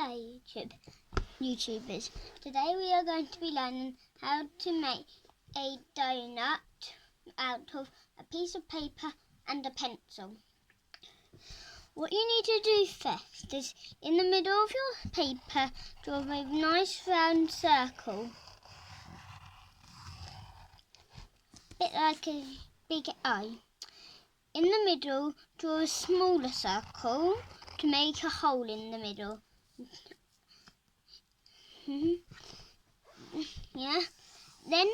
Hello YouTubers. Today we are going to be learning how to make a donut out of a piece of paper and a pencil. What you need to do first is, in the middle of your paper, draw a nice round circle, a bit like a big eye. In the middle, draw a smaller circle to make a hole in the middle. Yeah. Then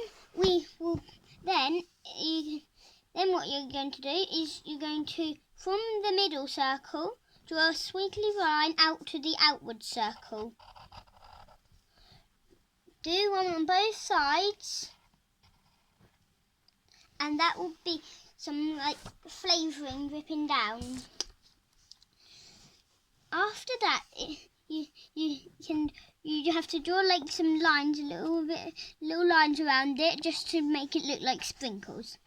what you're going to do is you're going to, from the middle circle, draw a squiggly line out to the outward circle. Do one on both sides, and that will be some flavouring dripping down. After that, you have to draw some lines, little lines around it, just to make it look like sprinkles.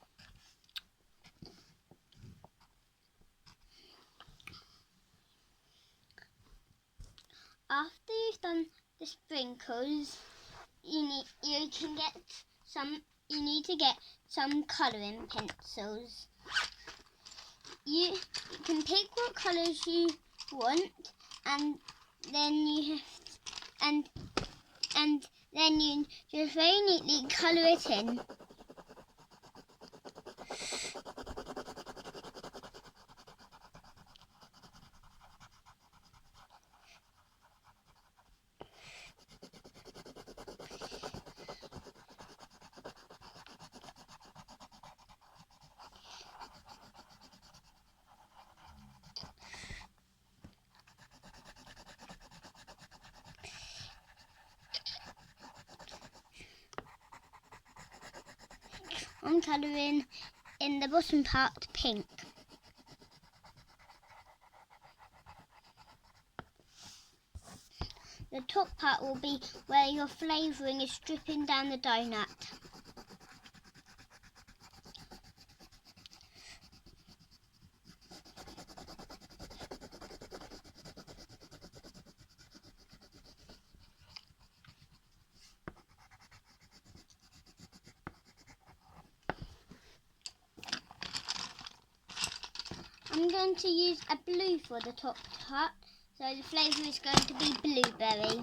After you've done the sprinkles, you need to get some colouring pencils. You can pick what colours you want, and then you just very neatly colour it in. I'm colouring in the bottom part pink. The top part will be where your flavouring is dripping down the donut. I'm going to use a blue for the top part, so the flavour is going to be blueberry.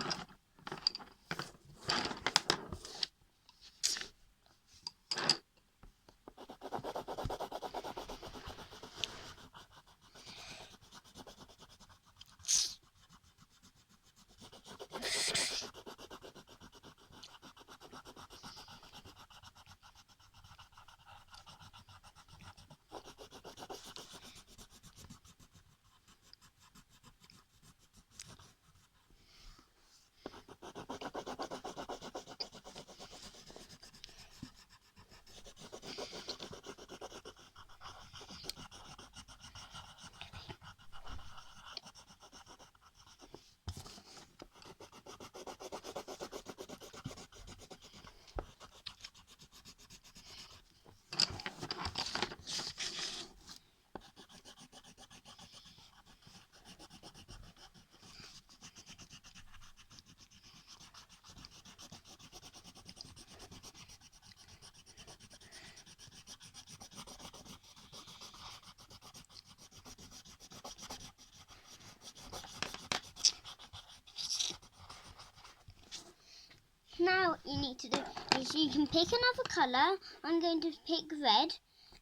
Now what you need to do is you can pick another colour. I'm going to pick red,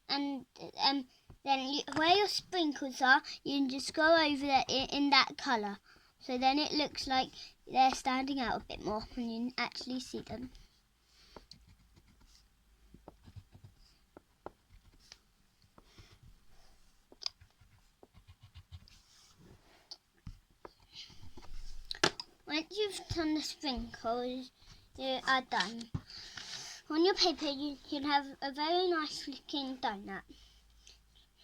and then where your sprinkles are, you can just go over there in that colour. So then it looks like they're standing out a bit more when you actually see them. Once you've done the sprinkles, you are done. On your paper, you can have a very nice looking donut.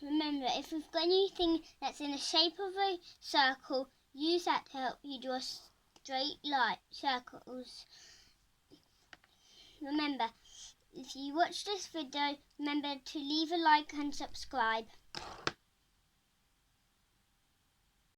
Remember, if you've got anything that's in the shape of a circle, use that to help you draw straight line circles. Remember, if you watch this video, remember to leave a like and subscribe.